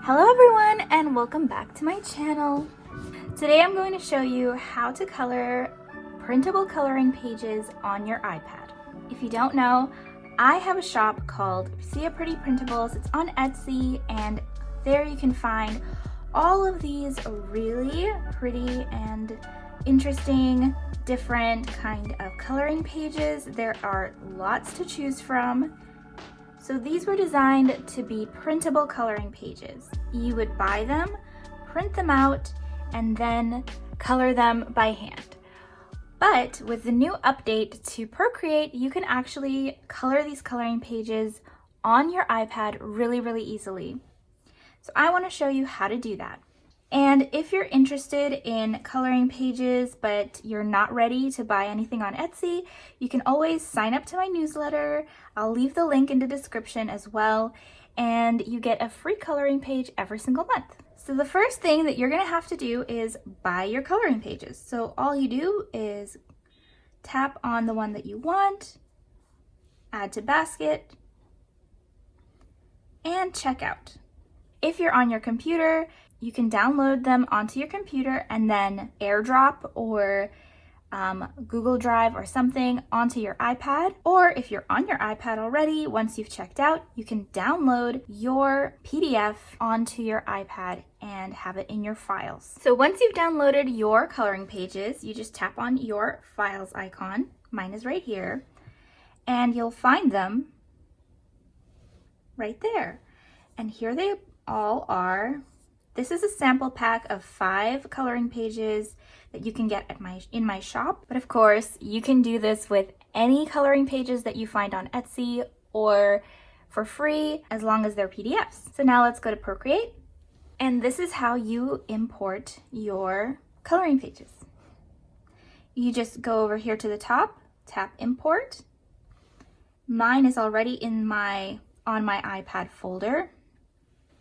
Hello everyone and welcome back to my channel. Today I'm going to show you how to color printable coloring pages on your iPad. If you don't know, I have a shop called See a Pretty Printables. It's on Etsy and there you can find all of these really pretty and interesting different kind of coloring pages. There are lots to choose from. So these were designed to be printable coloring pages. You would buy them, print them out, and then color them by hand. But with the new update to Procreate, you can actually color these coloring pages on your iPad really easily. So I want to show you how to do that. And if you're interested in coloring pages, but you're not ready to buy anything on Etsy, you can always sign up to my newsletter. I'll leave the link in the description as well, and you get a free coloring page every single month. So the first thing that you're gonna have to do is buy your coloring pages. So all you do is tap on the one that you want, add to basket, and check out. If you're on your computer, you can download them onto your computer and then AirDrop or Google Drive or something onto your iPad. Or if you're on your iPad already, once you've checked out, you can download your PDF onto your iPad and have it in your files. So once you've downloaded your coloring pages, you just tap on your files icon. Mine is right here. And you'll find them right there. And here they all are. This is a sample pack of 5 coloring pages that you can get at in my shop. But of course, you can do this with any coloring pages that you find on Etsy or for free, as long as they're PDFs. So now let's go to Procreate. And this is how you import your coloring pages. You just go over here to the top, tap Import. Mine is already on my iPad folder.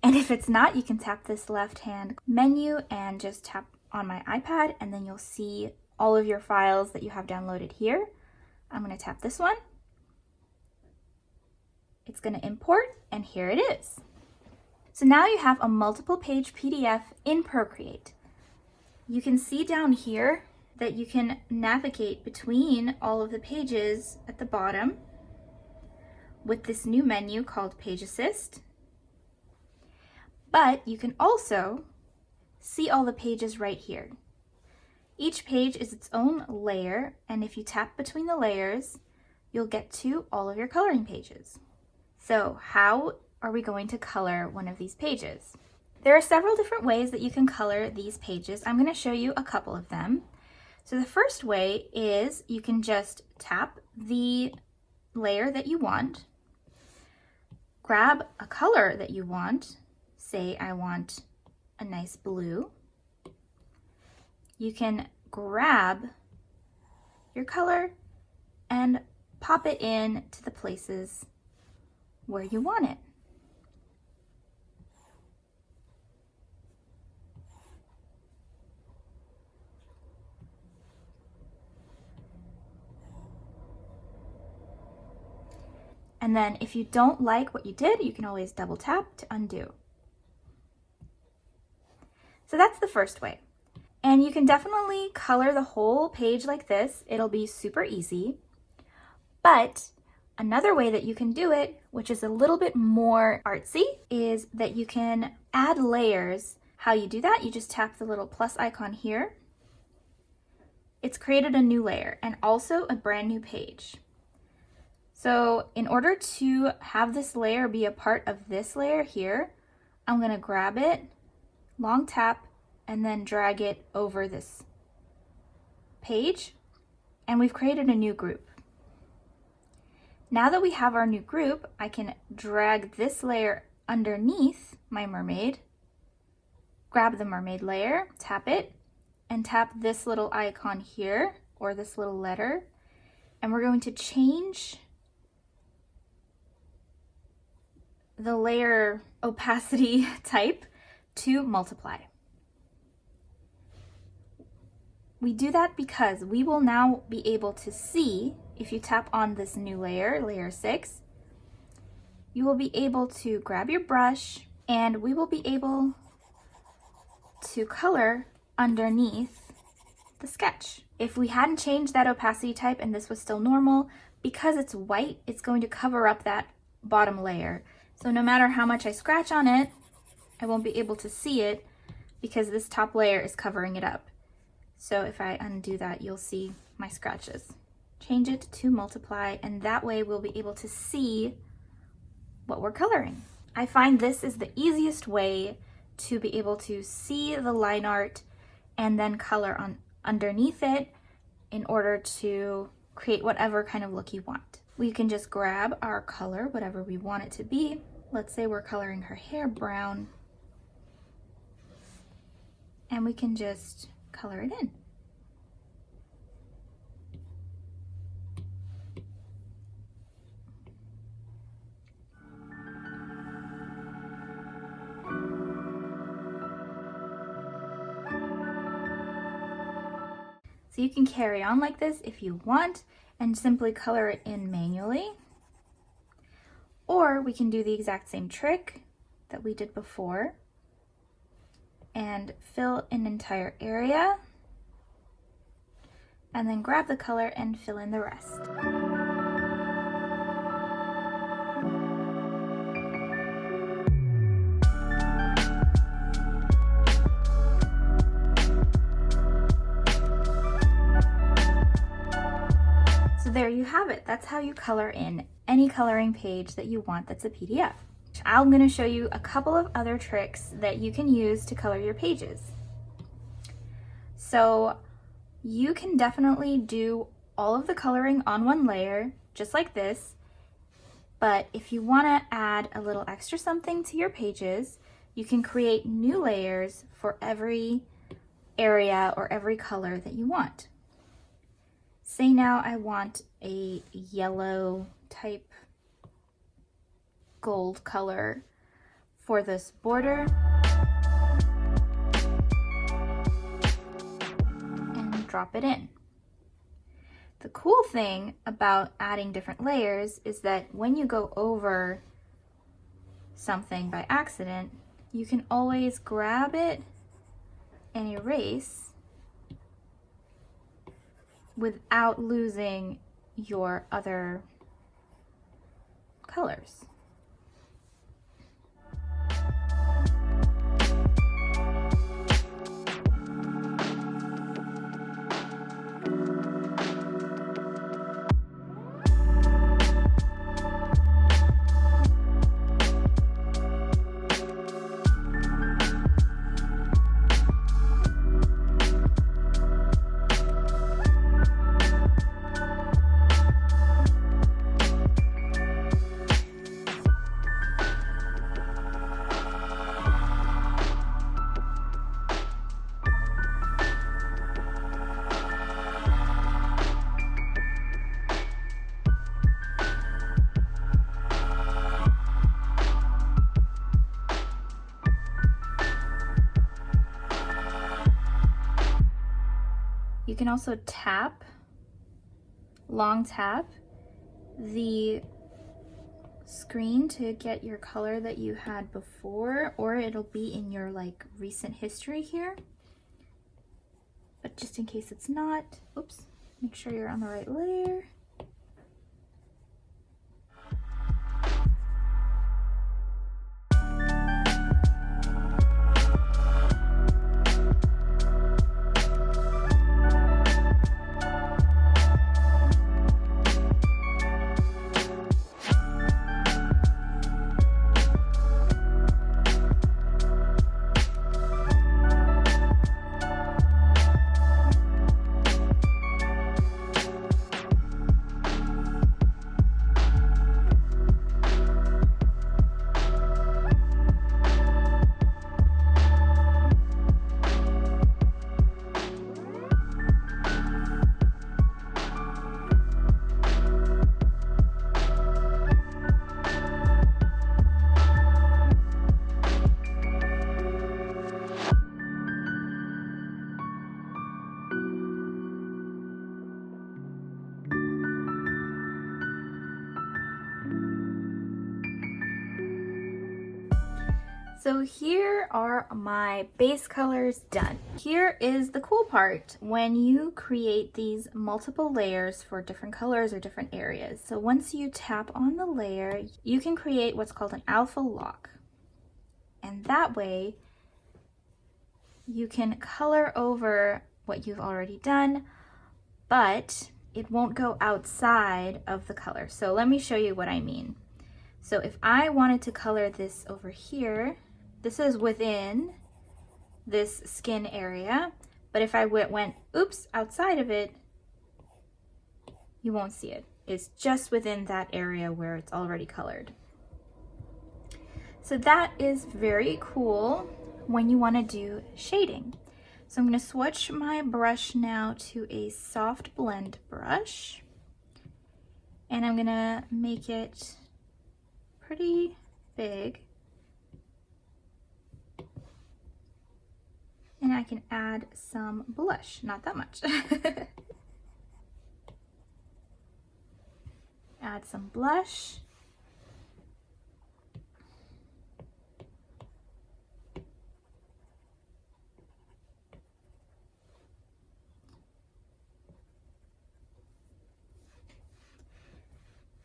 And if it's not, you can tap this left-hand menu and just tap on my iPad, and then you'll see all of your files that you have downloaded here. I'm going to tap this one. It's going to import, and here it is. So now you have a multiple page PDF in Procreate. You can see down here that you can navigate between all of the pages at the bottom with this new menu called Page Assist. But you can also see all the pages right here. Each page is its own layer, and if you tap between the layers, you'll get to all of your coloring pages. So how are we going to color one of these pages? There are several different ways that you can color these pages. I'm going to show you a couple of them. So the first way is you can just tap the layer that you want, grab a color that you want. Say I want a nice blue. You can grab your color and pop it in to the places where you want it. And then if you don't like what you did, you can always double tap to undo. So that's the first way. And you can definitely color the whole page like this. It'll be super easy. But another way that you can do it, which is a little bit more artsy, is that you can add layers. How you do that, you just tap the little plus icon here. It's created a new layer and also a brand new page. So in order to have this layer be a part of this layer here, I'm going to grab it, long tap, and then drag it over this page, and we've created a new group. Now that we have our new group, I can drag this layer underneath my mermaid, grab the mermaid layer, tap it, and tap this little icon here, or this little letter, and we're going to change the layer opacity type to multiply. We do that because we will now be able to see, if you tap on this new layer, layer 6, you will be able to grab your brush and we will be able to color underneath the sketch. If we hadn't changed that opacity type and this was still normal, because it's white, it's going to cover up that bottom layer. So no matter how much I scratch on it, I won't be able to see it because this top layer is covering it up. So if I undo that, you'll see my scratches. Change it to multiply, and that way we'll be able to see what we're coloring. I find this is the easiest way to be able to see the line art and then color on underneath it in order to create whatever kind of look you want. We can just grab our color, whatever we want it to be. Let's say we're coloring her hair brown, and we can just color it in. So you can carry on like this if you want and simply color it in manually. Or we can do the exact same trick that we did before and fill an entire area and then grab the color and fill in the rest. So there you have it. That's how you color in any coloring page that you want that's a PDF. I'm going to show you a couple of other tricks that you can use to color your pages. So you can definitely do all of the coloring on one layer, just like this, but if you want to add a little extra something to your pages, you can create new layers for every area or every color that you want. Say now I want a yellow type gold color for this border, and drop it in. The cool thing about adding different layers is that when you go over something by accident, you can always grab it and erase without losing your other colors. You can also long tap the screen to get your color that you had before, or it'll be in your like recent history here. But just in case it's not, oops, make sure you're on the right layer. So here are my base colors done. Here is the cool part when you create these multiple layers for different colors or different areas. So once you tap on the layer, you can create what's called an alpha lock. And that way you can color over what you've already done, but it won't go outside of the color. So let me show you what I mean. So if I wanted to color this over here, this is within this skin area, but if I went oops, outside of it, you won't see it. It's just within that area where it's already colored. So that is very cool when you want to do shading. So I'm going to switch my brush now to a soft blend brush, and I'm going to make it pretty big. And I can add some blush, not that much. Add some blush.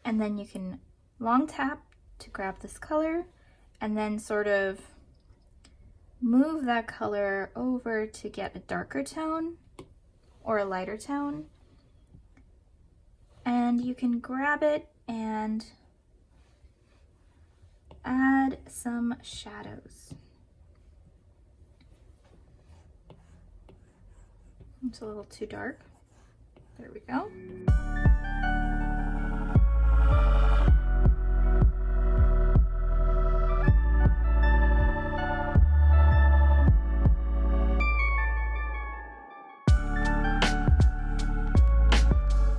And then you can long tap to grab this color and then sort of move that color over to get a darker tone or a lighter tone. And you can grab it and add some shadows. It's a little too dark. There we go.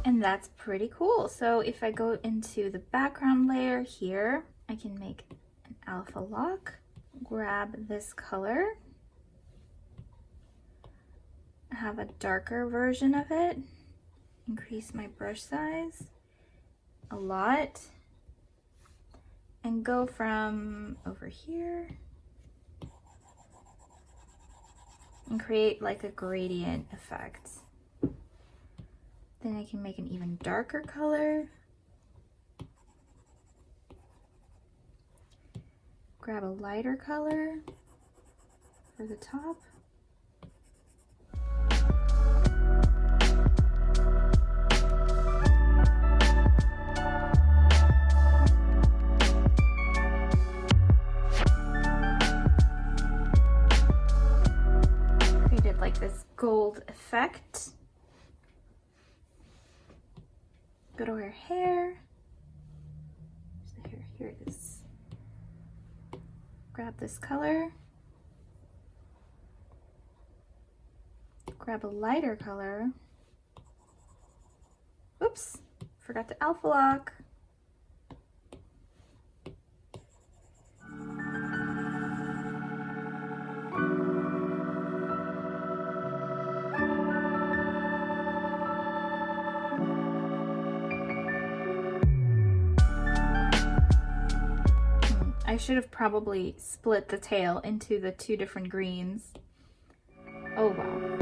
And that's pretty cool. So if I go into the background layer here, I can make an alpha lock, grab this color, have a darker version of it, increase my brush size a lot, and go from over here and create like a gradient effect. Then I can make an even darker color. Grab a lighter color for the top. Created like this gold effect. Go to her hair. So here it is. Grab this color. Grab a lighter color. Oops, forgot to alpha lock. I should have probably split the tail into the two different greens. Oh wow.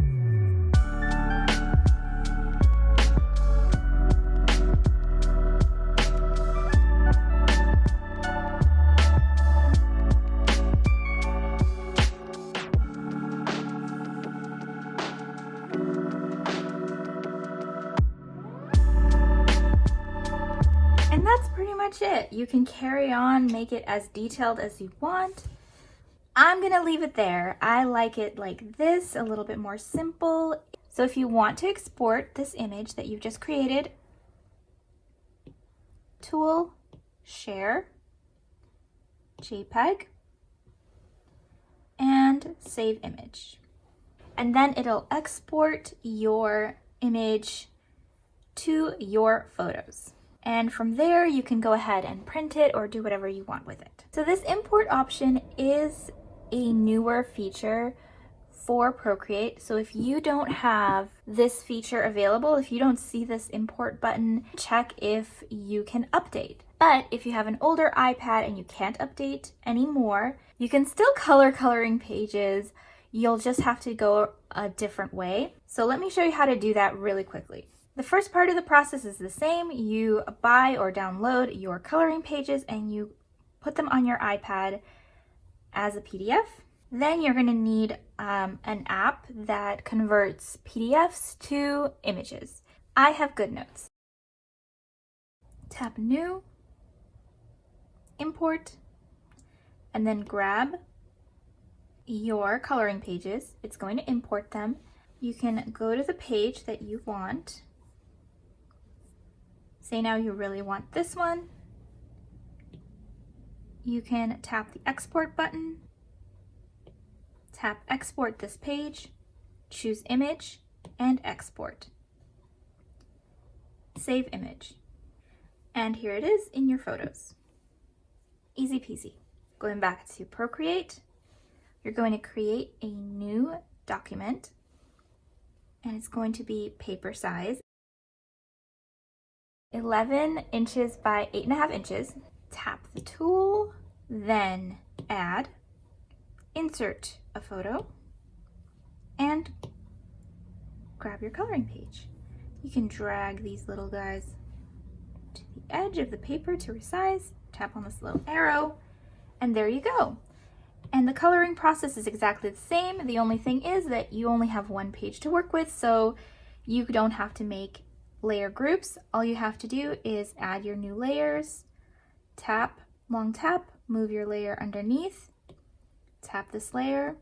And that's pretty much it. You can carry on, make it as detailed as you want. I'm gonna leave it there. I like it like this, a little bit more simple. So if you want to export this image that you've just created, Tool, Share, JPEG, and Save Image. And then it'll export your image to your photos. And from there, you can go ahead and print it or do whatever you want with it. So this import option is a newer feature for Procreate. So if you don't have this feature available, if you don't see this import button, check if you can update. But if you have an older iPad and you can't update anymore, you can still coloring pages. You'll just have to go a different way. So let me show you how to do that really quickly. The first part of the process is the same. You buy or download your coloring pages and you put them on your iPad as a PDF. Then you're going to need an app that converts PDFs to images. I have GoodNotes. Tap New, Import, and then grab your coloring pages. It's going to import them. You can go to the page that you want. Say now you really want this one. You can tap the export button, tap export this page, choose image and export. Save image. And here it is in your photos. Easy peasy. Going back to Procreate, you're going to create a new document and it's going to be paper size. 11 inches by 8.5 inches. Tap the tool, then add, insert a photo, and grab your coloring page. You can drag these little guys to the edge of the paper to resize, tap on this little arrow, and there you go. And the coloring process is exactly the same. The only thing is that you only have one page to work with, so you don't have to make layer groups. All you have to do is add your new layers, tap, long tap, move your layer underneath, tap this layer,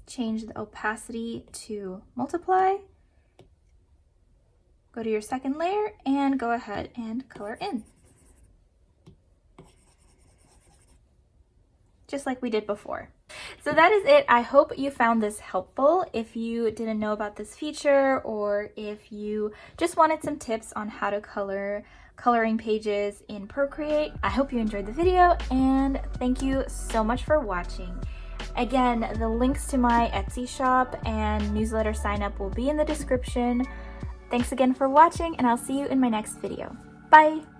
change the opacity to multiply, go to your second layer and go ahead and color in. Just like we did before. So that is it. I hope you found this helpful. If you didn't know about this feature or if you just wanted some tips on how to coloring pages in Procreate, I hope you enjoyed the video and thank you so much for watching. Again, the links to my Etsy shop and newsletter sign up will be in the description. Thanks again for watching and I'll see you in my next video. Bye!